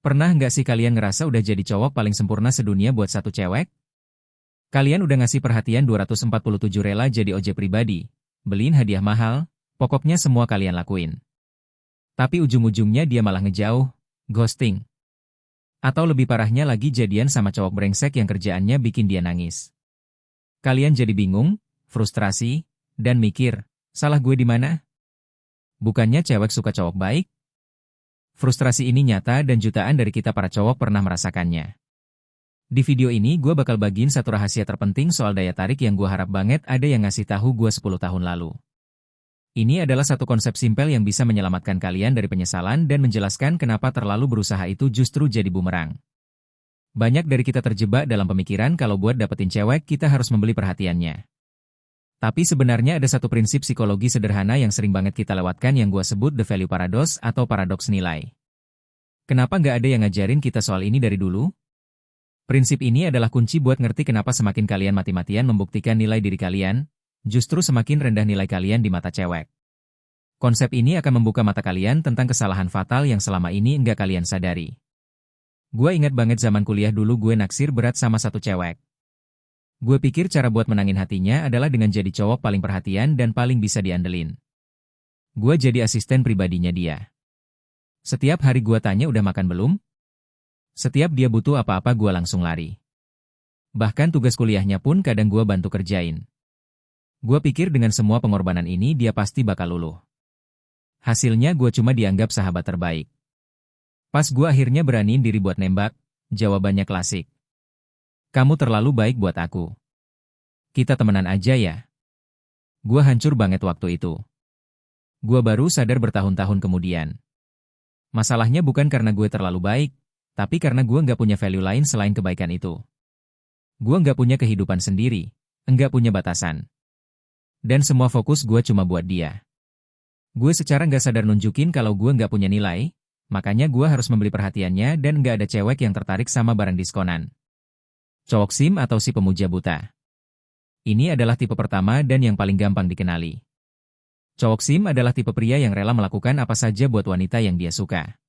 Pernah nggak sih kalian ngerasa udah jadi cowok paling sempurna sedunia buat satu cewek? Kalian udah ngasih perhatian 247 rela jadi ojek pribadi, beliin hadiah mahal, pokoknya semua kalian lakuin. Tapi ujung-ujungnya dia malah ngejauh, ghosting. Atau lebih parahnya lagi jadian sama cowok brengsek yang kerjaannya bikin dia nangis. Kalian jadi bingung, frustrasi, dan mikir, salah gue di mana? Bukannya cewek suka cowok baik? Frustrasi ini nyata dan jutaan dari kita para cowok pernah merasakannya. Di video ini gue bakal bagiin satu rahasia terpenting soal daya tarik yang gue harap banget ada yang ngasih tahu gue 10 tahun lalu. Ini adalah satu konsep simpel yang bisa menyelamatkan kalian dari penyesalan dan menjelaskan kenapa terlalu berusaha itu justru jadi bumerang. Banyak dari kita terjebak dalam pemikiran kalau buat dapetin cewek kita harus membeli perhatiannya. Tapi sebenarnya ada satu prinsip psikologi sederhana yang sering banget kita lewatkan yang gue sebut the value paradox atau paradoks nilai. Kenapa nggak ada yang ngajarin kita soal ini dari dulu? Prinsip ini adalah kunci buat ngerti kenapa semakin kalian mati-matian membuktikan nilai diri kalian, justru semakin rendah nilai kalian di mata cewek. Konsep ini akan membuka mata kalian tentang kesalahan fatal yang selama ini nggak kalian sadari. Gue ingat banget zaman kuliah dulu gue naksir berat sama satu cewek. Gue pikir cara buat menangin hatinya adalah dengan jadi cowok paling perhatian dan paling bisa diandelin. Gue jadi asisten pribadinya dia. Setiap hari gue tanya udah makan belum? Setiap dia butuh apa-apa gue langsung lari. Bahkan tugas kuliahnya pun kadang gue bantu kerjain. Gue pikir dengan semua pengorbanan ini dia pasti bakal luluh. Hasilnya gue cuma dianggap sahabat terbaik. Pas gue akhirnya beraniin diri buat nembak, jawabannya klasik. Kamu terlalu baik buat aku. Kita temenan aja ya. Gua hancur banget waktu itu. Gua baru sadar bertahun-tahun kemudian. Masalahnya bukan karena gue terlalu baik, tapi karena gua nggak punya value lain selain kebaikan itu. Gua nggak punya kehidupan sendiri, nggak punya batasan. Dan semua fokus gua cuma buat dia. Gue secara nggak sadar nunjukin kalau gua nggak punya nilai, makanya gua harus membeli perhatiannya dan nggak ada cewek yang tertarik sama barang diskonan. Cowok sim atau si pemuja buta. Ini adalah tipe pertama dan yang paling gampang dikenali. Cowok sim adalah tipe pria yang rela melakukan apa saja buat wanita yang dia suka.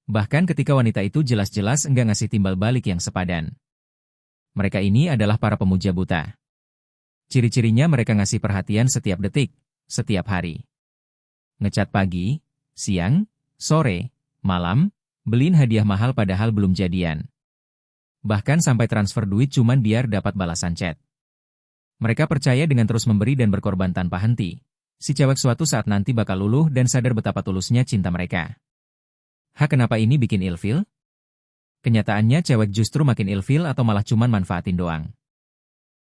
Bahkan ketika wanita itu jelas-jelas enggak ngasih timbal balik yang sepadan. Mereka ini adalah para pemuja buta. Ciri-cirinya mereka ngasih perhatian setiap detik, setiap hari. Ngechat pagi, siang, sore, malam, beliin hadiah mahal padahal belum jadian. Bahkan sampai transfer duit cuman biar dapat balasan chat. Mereka percaya dengan terus memberi dan berkorban tanpa henti. Si cewek suatu saat nanti bakal luluh dan sadar betapa tulusnya cinta mereka. Kenapa ini bikin ilfil? Kenyataannya cewek justru makin ilfil atau malah cuman manfaatin doang.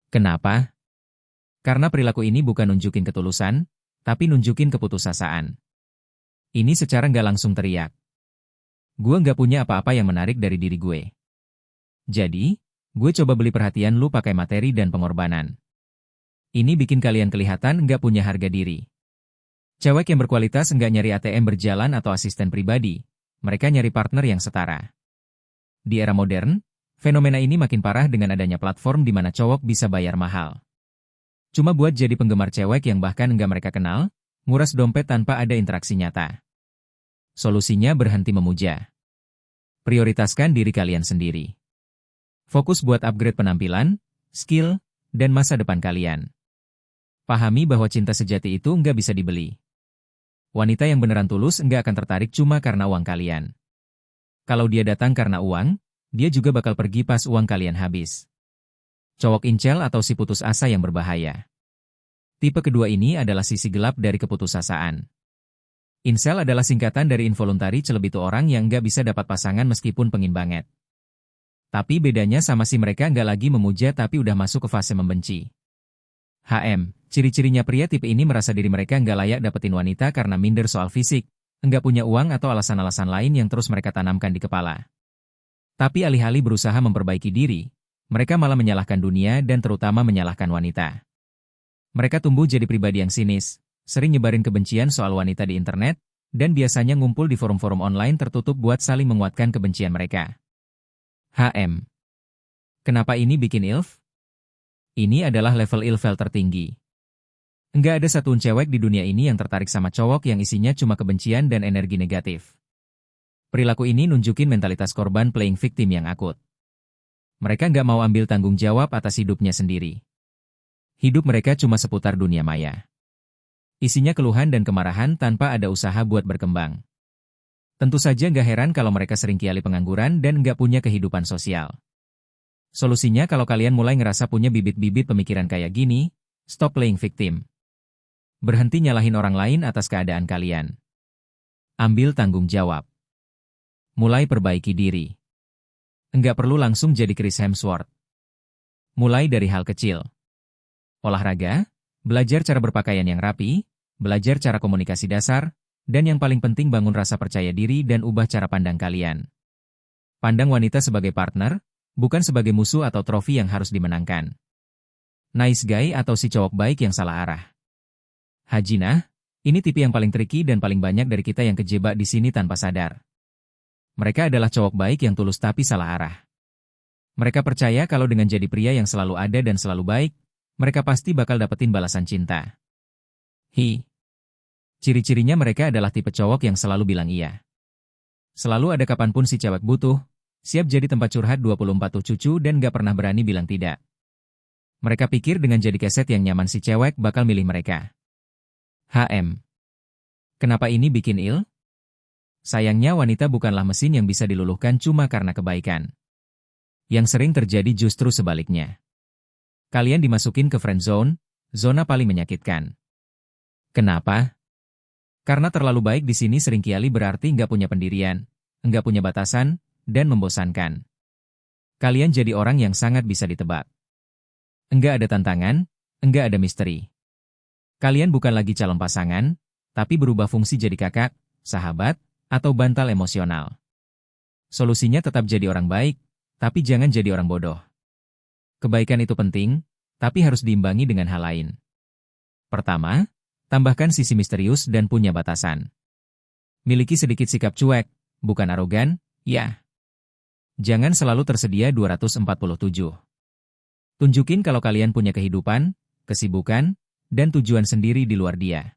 Kenapa? Karena perilaku ini bukan nunjukin ketulusan, tapi nunjukin keputusasaan. Ini secara nggak langsung teriak. Gue nggak punya apa-apa yang menarik dari diri gue. Jadi, gue coba beli perhatian lu pakai materi dan pengorbanan. Ini bikin kalian kelihatan nggak punya harga diri. Cewek yang berkualitas nggak nyari ATM berjalan atau asisten pribadi, mereka nyari partner yang setara. Di era modern, fenomena ini makin parah dengan adanya platform di mana cowok bisa bayar mahal. Cuma buat jadi penggemar cewek yang bahkan nggak mereka kenal, nguras dompet tanpa ada interaksi nyata. Solusinya berhenti memuja. Prioritaskan diri kalian sendiri. Fokus buat upgrade penampilan, skill, dan masa depan kalian. Pahami bahwa cinta sejati itu nggak bisa dibeli. Wanita yang beneran tulus nggak akan tertarik cuma karena uang kalian. Kalau dia datang karena uang, dia juga bakal pergi pas uang kalian habis. Cowok incel atau si putus asa yang berbahaya. Tipe kedua ini adalah sisi gelap dari keputusasaan. Incel adalah singkatan dari involuntary celeb, itu orang yang nggak bisa dapat pasangan meskipun pengin banget. Tapi bedanya sama si mereka nggak lagi memuja tapi udah masuk ke fase membenci. Ciri-cirinya pria tipe ini merasa diri mereka nggak layak dapetin wanita karena minder soal fisik, nggak punya uang atau alasan-alasan lain yang terus mereka tanamkan di kepala. Tapi alih-alih berusaha memperbaiki diri, mereka malah menyalahkan dunia dan terutama menyalahkan wanita. Mereka tumbuh jadi pribadi yang sinis, sering nyebarin kebencian soal wanita di internet, dan biasanya ngumpul di forum-forum online tertutup buat saling menguatkan kebencian mereka. Kenapa ini bikin ilf? Ini adalah level ilfil tertinggi. Nggak ada satupun cewek di dunia ini yang tertarik sama cowok yang isinya cuma kebencian dan energi negatif. Perilaku ini nunjukin mentalitas korban playing victim yang akut. Mereka nggak mau ambil tanggung jawab atas hidupnya sendiri. Hidup mereka cuma seputar dunia maya. Isinya keluhan dan kemarahan tanpa ada usaha buat berkembang. Tentu saja nggak heran kalau mereka sering kiali pengangguran dan nggak punya kehidupan sosial. Solusinya kalau kalian mulai ngerasa punya bibit-bibit pemikiran kayak gini, stop playing victim. Berhenti nyalahin orang lain atas keadaan kalian. Ambil tanggung jawab. Mulai perbaiki diri. Enggak perlu langsung jadi Chris Hemsworth. Mulai dari hal kecil. Olahraga, belajar cara berpakaian yang rapi, belajar cara komunikasi dasar, dan yang paling penting bangun rasa percaya diri dan ubah cara pandang kalian. Pandang wanita sebagai partner, bukan sebagai musuh atau trofi yang harus dimenangkan. Nice guy atau si cowok baik yang salah arah. Hajinah, ini tipe yang paling tricky dan paling banyak dari kita yang kejebak di sini tanpa sadar. Mereka adalah cowok baik yang tulus tapi salah arah. Mereka percaya kalau dengan jadi pria yang selalu ada dan selalu baik, mereka pasti bakal dapetin balasan cinta. Ciri-cirinya mereka adalah tipe cowok yang selalu bilang iya. Selalu ada kapanpun si cewek butuh, siap jadi tempat curhat 24/7 dan gak pernah berani bilang tidak. Mereka pikir dengan jadi keset yang nyaman si cewek bakal milih mereka. Kenapa ini bikin ill? Sayangnya wanita bukanlah mesin yang bisa diluluhkan cuma karena kebaikan. Yang sering terjadi justru sebaliknya. Kalian dimasukin ke friend zone, zona paling menyakitkan. Kenapa? Karena terlalu baik di sini sering kiali berarti nggak punya pendirian, nggak punya batasan, dan membosankan. Kalian jadi orang yang sangat bisa ditebak. Enggak ada tantangan, enggak ada misteri. Kalian bukan lagi calon pasangan, tapi berubah fungsi jadi kakak, sahabat, atau bantal emosional. Solusinya tetap jadi orang baik, tapi jangan jadi orang bodoh. Kebaikan itu penting, tapi harus diimbangi dengan hal lain. Pertama, tambahkan sisi misterius dan punya batasan. Miliki sedikit sikap cuek, bukan arogan, ya. Jangan selalu tersedia 247. Tunjukin kalau kalian punya kehidupan, kesibukan, dan tujuan sendiri di luar dia.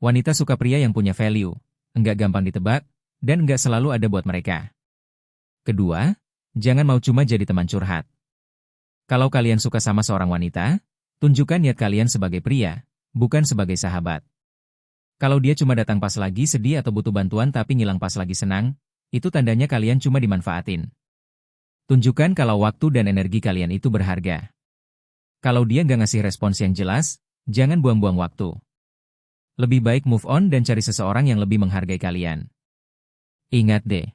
Wanita suka pria yang punya value, enggak gampang ditebak, dan enggak selalu ada buat mereka. Kedua, jangan mau cuma jadi teman curhat. Kalau kalian suka sama seorang wanita, tunjukkan niat kalian sebagai pria, bukan sebagai sahabat. Kalau dia cuma datang pas lagi sedih atau butuh bantuan tapi ngilang pas lagi senang, itu tandanya kalian cuma dimanfaatin. Tunjukkan kalau waktu dan energi kalian itu berharga. Kalau dia nggak ngasih respons yang jelas, jangan buang-buang waktu. Lebih baik move on dan cari seseorang yang lebih menghargai kalian. Ingat deh,